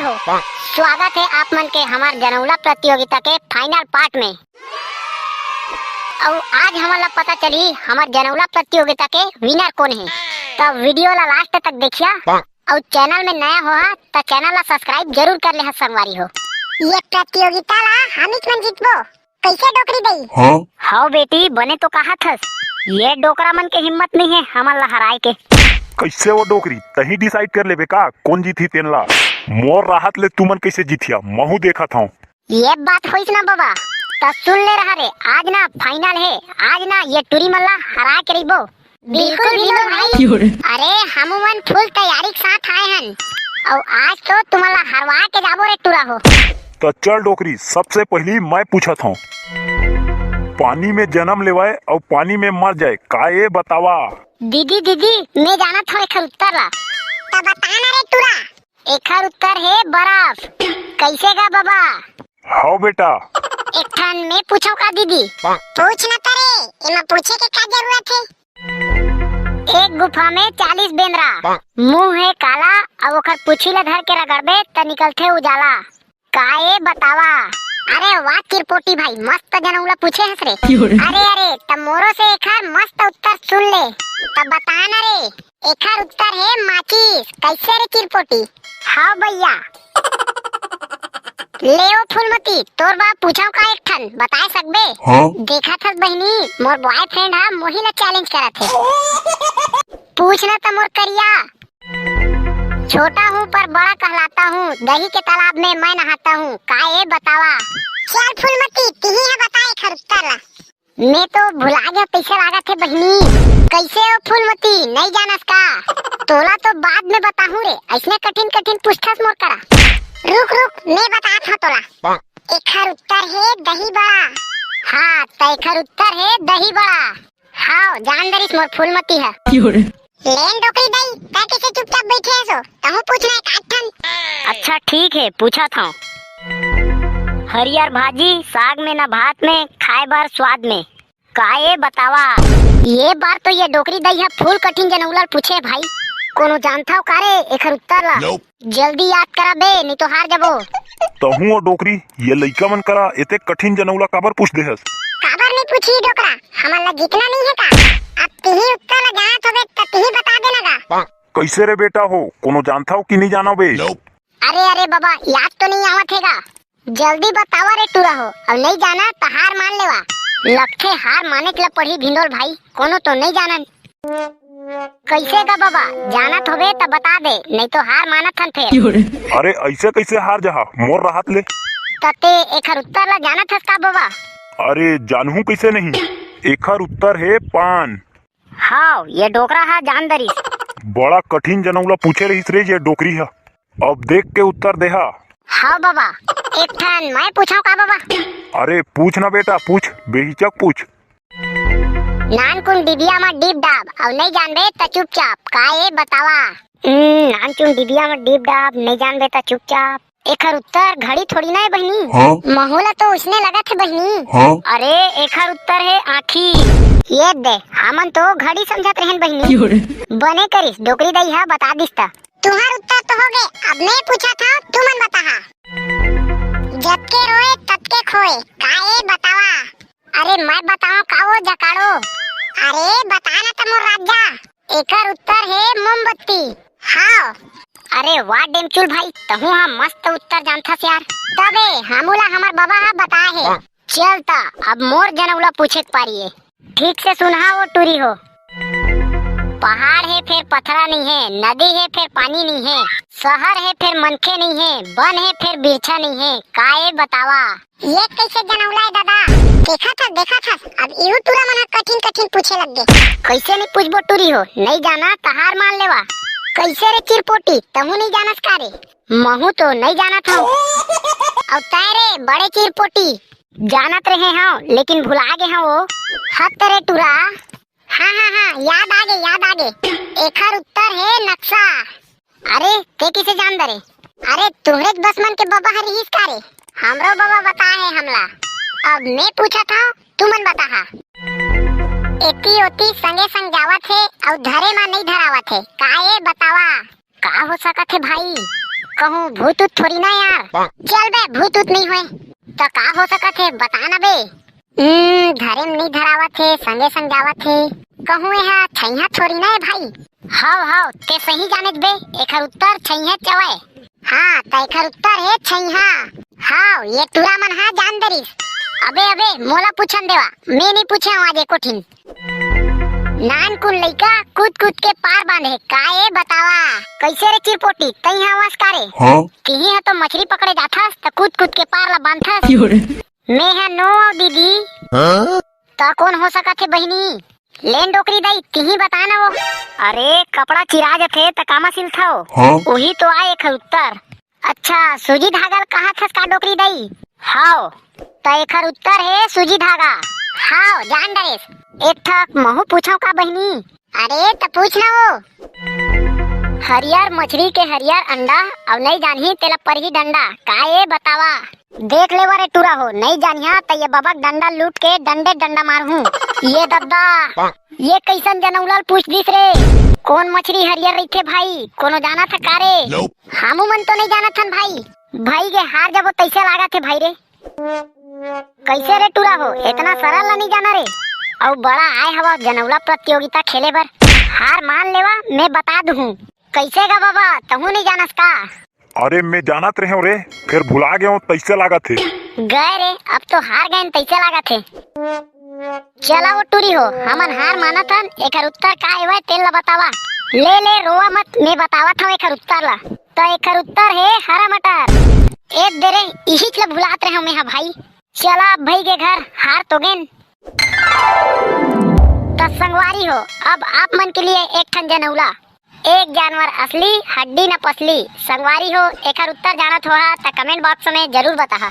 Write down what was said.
हो, स्वागत है आप मन के हमार जनौला प्रतियोगिता के फाइनल पार्ट में। और आज हमारा पता चली हमार जनौला प्रतियोगिता के विनर कौन है। तो वीडियो ला लास्ट तक देखिया और चैनल में नया हो तो चैनल ला सब्सक्राइब जरूर कर ले संगवारी हो। ये प्रतियोगिता ला हम ही मन जीतबो, कैसे डोकरी दई? हाँ बेटी बने तो कहा था, ये डोकरा मन के हिम्मत नहीं है हमारा हराए के। कैसे वो डोकरी तही डिसाइड कर ले बेका कौन जीती तेनला। मोर राहत ले तुमन कैसे जीतिया महू देखा था। ये बात होइस ना बाबा, तो सुन ले रहा रे, आज ना फाइनल है, आज ना ये टूरी मल्ला हरा के रहीबो। बिल्कुल बिल्कुल भाई। अरे हम मन फुल तैयारी के साथ आए हन और आज तो तुम्हारा हरवा के जाबो रे टूरा हो। तो चल डोकरी, सबसे पहली मैं पूछा था, पानी में जन्म लेवाए और पानी में मर जाए का ये बतावा। दीदी मैं जाना था एक उत्तर ला। तो बताना रे टूरा। एक उत्तर है बर्फ। कैसे गा बाबा? हाँ बेटा। एक ठन मैं पूछो का दीदी? पूछ न करे, इमा पूछे के क्या जरूरत है? एक गुफा में 40 बेंदरा, मुंह है काला और ओकर पूछी ला धर के रगड़बे त निकलते उजाला, काए बतावा। अरे वाह किरपोटी भाई, मस्त जनौला पूछे हस रे। अरे तब मोरो से एकर मस्त उत्तर सुन ले, तब बता ना रे। एकर उत्तर है माचिस। कैसे रे किरपोटी? हाँ भैया। लेओ फूलमती, तोर बाप पूछाओ का एक ठन बता सकबे? हाँ? देखा था बहनी, मोर बॉयफ्रेंड है मोही ला चैलेंज करा थे। पूछना तो मोर करिया। छोटा हूँ पर बड़ा कहलाता हूँ, दही के तालाब में मैं नहाता हूँ, का ये बतावा। चल फूलमती तिही है बताए खर उत्तर ला। मैं तो भुला गया कैसे लागत है बहनी। कैसे हो फूलमती, नहीं जानस का? तोला तो बाद में बताहूँ रे, ऐसने कठिन कठिन पूछतास मोर करा। रुक मैं बतात हूँ तोला। एकर उत्तर है दही बड़ा। हाँ तो एकर उत्तर है दही बड़ा। हाँ जान दरिस मोर फूलमती है। लेन डोकरी दई, ता कैसे चुपचाप बैठे है सो? तहु पूछना एक आठ ठन। अच्छा ठीक है, पूछा था। हरियर भाजी साग में ना भात में, खाए बार स्वाद में, का ये बतावा। ये बार तो ये डोकरी दई है फूल कठिन जनौला पूछे भाई। कोनो जानता हो कारे एकर उत्तर ला? जल्दी याद करा बे, नहीं तो हार जाबो। तहु और डोकरी ये लइका मन करा एते कठिन जनौला काबर पूछ दे हस? काबर नहीं पूछी डोकरा, हमारा जीतना नहीं है का? अब तिही उत्तर ला जानत होबे त तिही बता देना का। कैसे रे बेटा हो, कोनो जानता हो कि नहीं जानो बे? अरे बाबा याद तो नहीं आवत हैगा, जल्दी बतावा रे टूरा हो। अब नहीं जाना तो हार मान लेवा। लगते हार माने के लिए पढ़ी भिंडोल भाई, कोनो तो नहीं जानन। कैसे का बाबा, जानत होबे तो बता दे, नहीं तो हार मानत हन फिर। अरे ऐसे कैसे हार जहा, मोर राहत ले। तते एकर उत्तर ला जानत हस का बाबा? अरे जानहू कैसे नहीं, एकर उत्तर है पान। हाँ ये डोकरा है जान दरिस। बड़ा कठिन जनौला पूछे रही रे ये डोकरी है, अब देख के उत्तर देहा। हाँ बाबा, एक ठन मैं पूछाऊ का बाबा? अरे पूछ ना बेटा, पूछ बेहिचक पूछ। नानकुन डिबिया में डीप डाब और नहीं जानबे तो चुपचाप, का ये बतावा। नानकुन डिबिया में डीप डाब नहीं जानबे तो चुपचाप। एकर उत्तर घड़ी थोड़ी ना है बहनी। हाँ? महुला तो उसने लगा थे बहनी। हाँ? अरे एकर उत्तर है आँखी। ये दे हमन तो घड़ी समझत रहन बहनी। बने करिस डोकरी दई है बता दिस ता। तुम्हार उत्तर तो हो गए, अब मैं पूछा था तुमन बताहा। जब के रोए तब के खोए, का ये बतावा। अरे मैं बताऊं का वो जकाड़ो? अरे बताना तो मोर राजा। एकर उत्तर है मोमबत्ती। हाँ। अरे वाह डेमचुल भाई, तहु हम मस्त उत्तर जानता से यार। तबे हमूला हमार बाबा हा बताए है। चलता अब मोर जनौला पूछे पारिए, ठीक से सुनहा वो टूरी हो। पहाड़ है फिर पथरा नहीं है, नदी है फिर पानी नहीं है, शहर है फिर मनखे नहीं है, वन है फिर बिरछा नहीं है, का ये बतावा। ये कैसे जनौला है दादा? देखा था अब इहु टूरा मन कठिन कठिन पूछे लग गए। कैसे नहीं पूछबो टूरी हो, नहीं जाना तो हार मान लेवा। कैसे रे चिरपोटी, तमु नहीं जानस का रे? महू तो नहीं जानत हूँ। और तारे बड़े चिरपोटी जानत रहे हैं लेकिन भुला गए हैं वो। हत रे टूरा। हाँ याद आ गए। एकर उत्तर है नक्शा। अरे ते किसे जान दरे? अरे तुम्हारे बस मन के बाबा हरी हिस का रे? हमरो बाबा बताए है हमला। अब मैं पूछा था तुमन बताहा। एती ओती संगे संग जावत है और धरे मा नहीं धरावत है, का ये बतावा। का हो सकत है भाई? कहूँ भूत उत थोड़ी ना यार। चल बे भूत उत नहीं हुए तो का हो सकत है बता ना बे। धरे में नहीं धरावत है संगे संग जावत है कहूँ यह छैया थोड़ी ना है भाई। हाव ते सही जाने बे, एकर उत्तर छैया चवे। हाँ तो एकर उत्तर है छैया। हाव ये तुरा मन हा जान दरिस। अबे मोला पूछन देवा, मैं नहीं पूछे आज एको ठिन। नान कुन लइका कूद कूद के पार बांधे काए बतावा। कैसे रे चिरपोटी तई हवस कारे। हाँ? तिही है तो मछली पकड़े जाथस त कूद कूद के पार ला बांधथस। मैं है नो दीदी। हाँ? तो कौन हो सकत है बहिनी। लेन डोकरी दई तिही बता ना वो। अरे कपड़ा चिरा जथे त कामा सिलथो। हाँ? वही तो आए एकर उत्तर। अच्छा सूजी धागा कहा थस का डोकरी दई। हाव तो एकर उत्तर है सूजी धागा। हाव जान डरेस। एक ठक महू पूछो का बहिनी। अरे तो पूछ ना वो। हरियर मछली के हरियर अंडा और नहीं जानही तेला पर ही डंडा काए बतावा। देख ले वारे टूरा हो नहीं जानिया तो ये बबक डंडा लूट के डंडे डंडा मारू। ये दद्दा ये कैसन जनौलल पूछ दिस रे। कौन मछली हरियर रही थे भाई कोनो जाना था कारे। हमू मन तो नहीं जाना थन भाई। भाई के हार जब तैसे लागा थे भाई रे। कैसे रे टूरा हो इतना सरल ला नहीं जाना रे। और बड़ा आए हवा जनौला प्रतियोगिता खेले बर। हार मान लेवा मैं बता दूँ। कैसे गा बाबा तहू नहीं जानस का। अरे मैं जानत रहे रे फिर भुला गए तैसे लागा थे। गए रे अब तो हार गए तैसे लागा थे। चला वो टूरी हो हमन हार माना था। एकर उत्तर का है तेल ला बतावा। ले रोवा मत मैं बतावा था एकर उत्तर ला। तो एकर उत्तर है हरा मटर। एक देरे इही ला भुलात रहे मैं भाई। चला अब भाई के घर हार तो गेन। तो संगवारी हो अब आप मन के लिए एक ठन जनौला। एक जानवर असली हड्डी न पसली। संगवारी हो एकर उत्तर जानत होहा त कमेंट बॉक्स में जरूर बताहा।